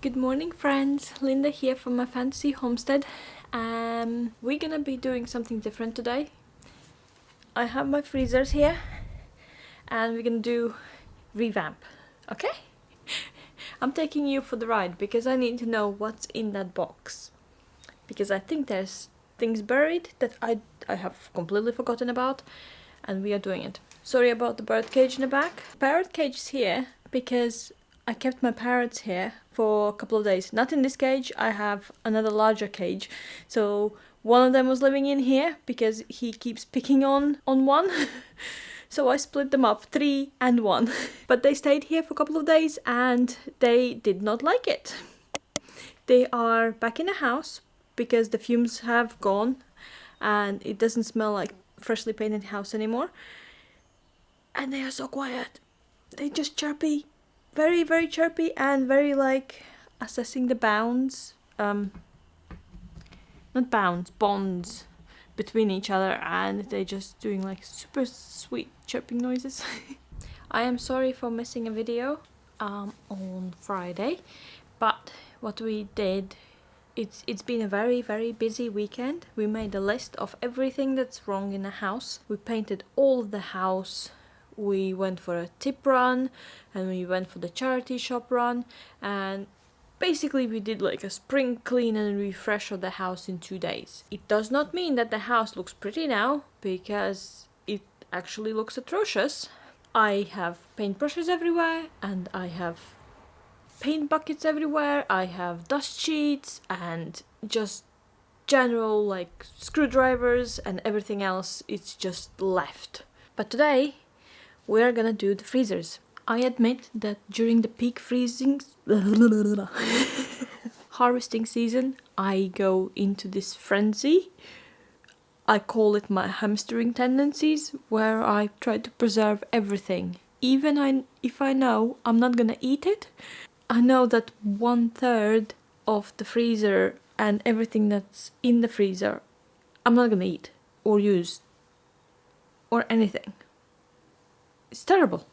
Good morning, friends. Linda here from my fantasy homestead. We're gonna be doing something different today. I have my freezers here and we're gonna do revamp, okay? I'm taking you for the ride because I need to know what's in that box. Because I think there's things buried that I have completely forgotten about, and we are doing it. Sorry about the bird cage in the back. Parrot cage is here because I kept my parrots here for a couple of days. Not in this cage, I have another larger cage. So one of them was living in here because he keeps picking on one. So I split them up, 3 and 1. But they stayed here for a couple of days and they did not like it. They are back in the house because the fumes have gone and it doesn't smell like freshly painted house anymore. And they are so quiet. They just chirpy. Very, very chirpy and very like assessing the bounds. Not bounds, bonds between each other, and they're just doing like super sweet chirping noises. I am sorry for missing a video on Friday, but what we did, it's been a very, very busy weekend. We made a list of everything that's wrong in the house. We painted all of the house. We went for a tip run and we went for the charity shop run, and basically we did like a spring clean and refresh of the house in 2 days. It does not mean that the house looks pretty now, because it actually looks atrocious. I have paintbrushes everywhere and I have paint buckets everywhere. I have dust sheets and just general like screwdrivers and everything else. It's just left. But today we're gonna do the freezers. I admit that during the peak freezing harvesting season, I go into this frenzy. I call it my hamstering tendencies, where I try to preserve everything. Even if I know I'm not gonna eat it, I know that 1/3 of the freezer and everything that's in the freezer I'm not gonna eat or use or anything. It's terrible.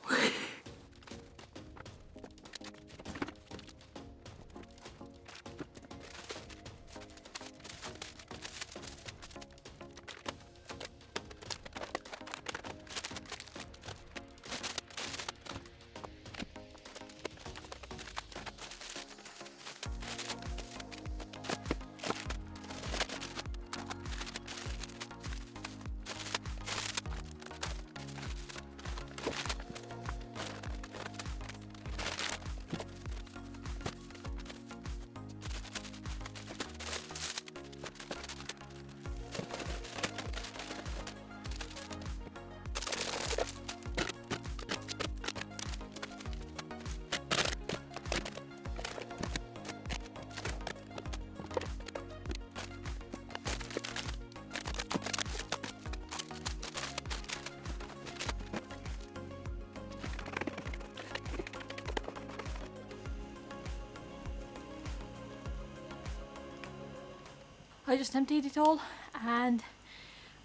I just emptied it all and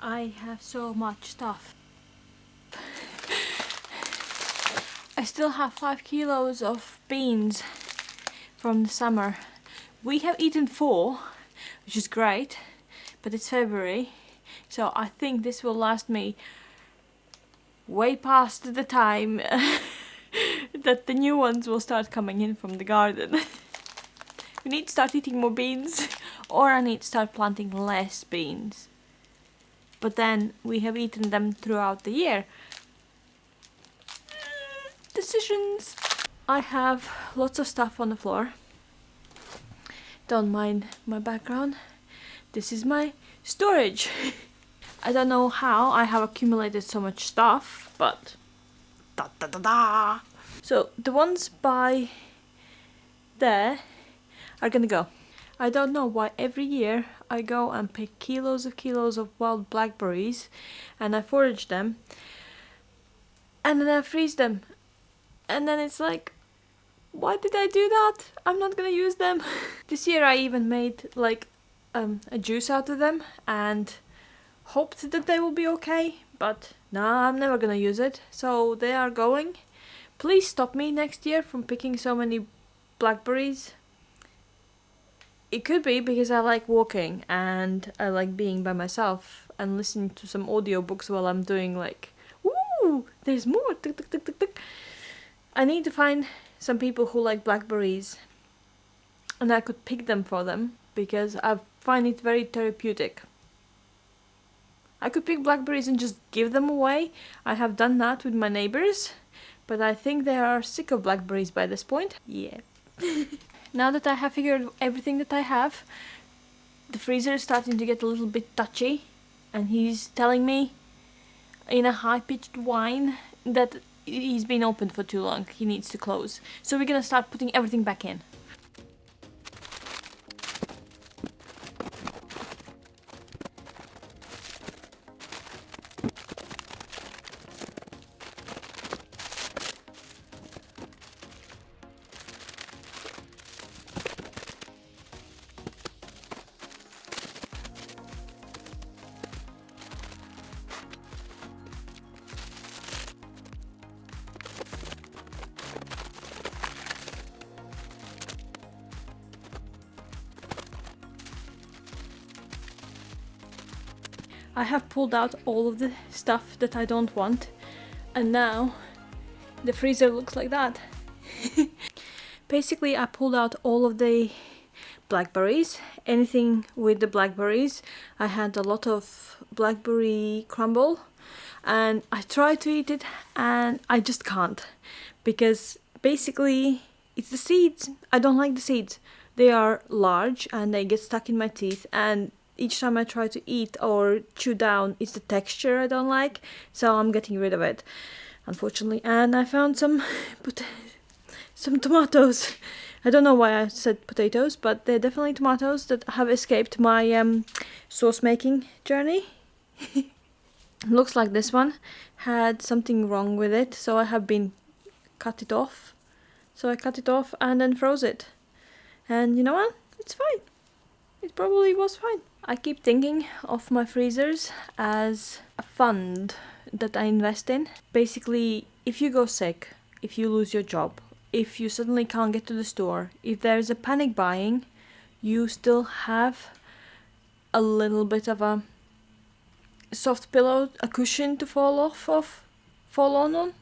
I have so much stuff. I still have 5 kilos of beans from the summer. We have eaten 4, which is great, but it's February, so I think this will last me way past the time that the new ones will start coming in from the garden. We need to start eating more beans, or I need to start planting less beans. But then we have eaten them throughout the year. Decisions. I have lots of stuff on the floor. Don't mind my background. This is my storage. I don't know how I have accumulated so much stuff, but da. So the ones by there are gonna go. I don't know why every year I go and pick kilos of wild blackberries and I forage them and then I freeze them, and then it's like, why did I do that? I'm not gonna use them. This year I even made like a juice out of them and hoped that they will be okay, but nah, I'm never gonna use it, so they are going. Please stop me next year from picking so many blackberries. It could be because I like walking and I like being by myself and listening to some audiobooks while I'm doing like, ooh, there's more. Tick, tick, tick, tick, tick. I need to find some people who like blackberries and I could pick them for them because I find it very therapeutic. I could pick blackberries and just give them away. I have done that with my neighbors, but I think they are sick of blackberries by this point. Yeah. Now that I have figured everything that I have, the freezer is starting to get a little bit touchy, and he's telling me in a high-pitched whine that he's been open for too long. He needs to close. So we're gonna start putting everything back in. I have pulled out all of the stuff that I don't want, and now the freezer looks like that. Basically, I pulled out all of the blackberries, anything with the blackberries. I had a lot of blackberry crumble and I tried to eat it and I just can't, because basically it's the seeds. I don't like the seeds. They are large and they get stuck in my teeth, and each time I try to eat or chew down, it's the texture I don't like, so I'm getting rid of it, unfortunately. And I found some tomatoes. I don't know why I said potatoes, but they're definitely tomatoes that have escaped my sauce making journey. Looks like this one had something wrong with it, so I have been cut it off. So I cut it off and then froze it. And you know what? It's fine. It probably was fine. I keep thinking of my freezers as a fund that I invest in. Basically, if you go sick, if you lose your job, if you suddenly can't get to the store, if there's a panic buying, you still have a little bit of a soft pillow, a cushion to fall on,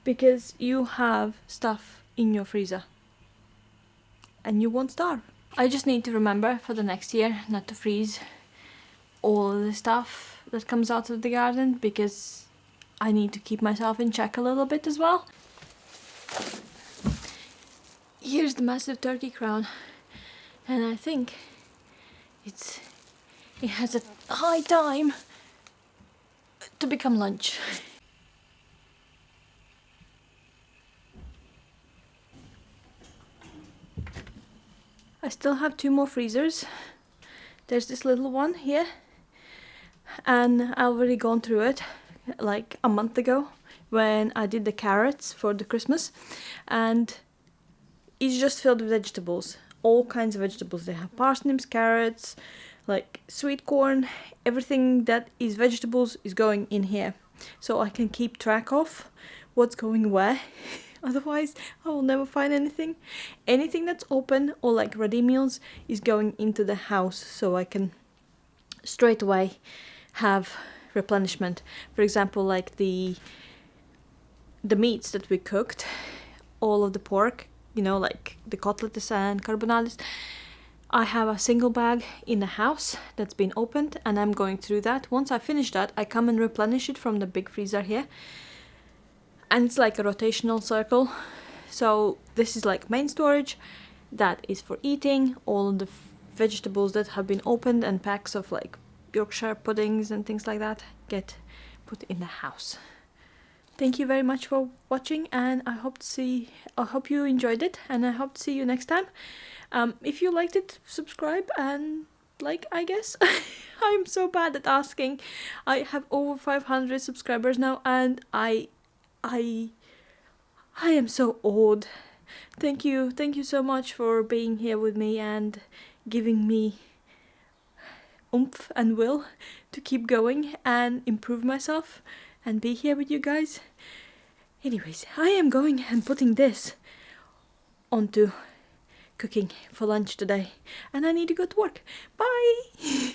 because you have stuff in your freezer and you won't starve. I just need to remember for the next year not to freeze all of the stuff that comes out of the garden, because I need to keep myself in check a little bit as well. Here's the massive turkey crown, and I think it has a high time to become lunch. I still have 2 more freezers. There's this little one here, and I've already gone through it like a month ago when I did the carrots for the Christmas, and it's just filled with vegetables, all kinds of vegetables. They have parsnips, carrots, like sweet corn, everything that is vegetables is going in here, so I can keep track of what's going where. Otherwise I will never find anything. Anything that's open or like ready meals is going into the house, so I can straight away have replenishment. For example, like the meats that we cooked, all of the pork, you know, like the cotelettes and carbonades, I have a single bag in the house that's been opened, and I'm going through that. Once I finish that, I come and replenish it from the big freezer here, and it's like a rotational circle. So this is like main storage, that is for eating. All of the vegetables that have been opened and packs of like Yorkshire puddings and things like that get put in the house. Thank you very much for watching, and I hope you enjoyed it, and I hope to see you next time. If you liked it, subscribe and like, I guess. I'm so bad at asking. I have over 500 subscribers now, and I am so old. Thank you so much for being here with me and giving me oomph and will to keep going and improve myself and be here with you guys. Anyways, I am going and putting this onto cooking for lunch today, and I need to go to work. Bye!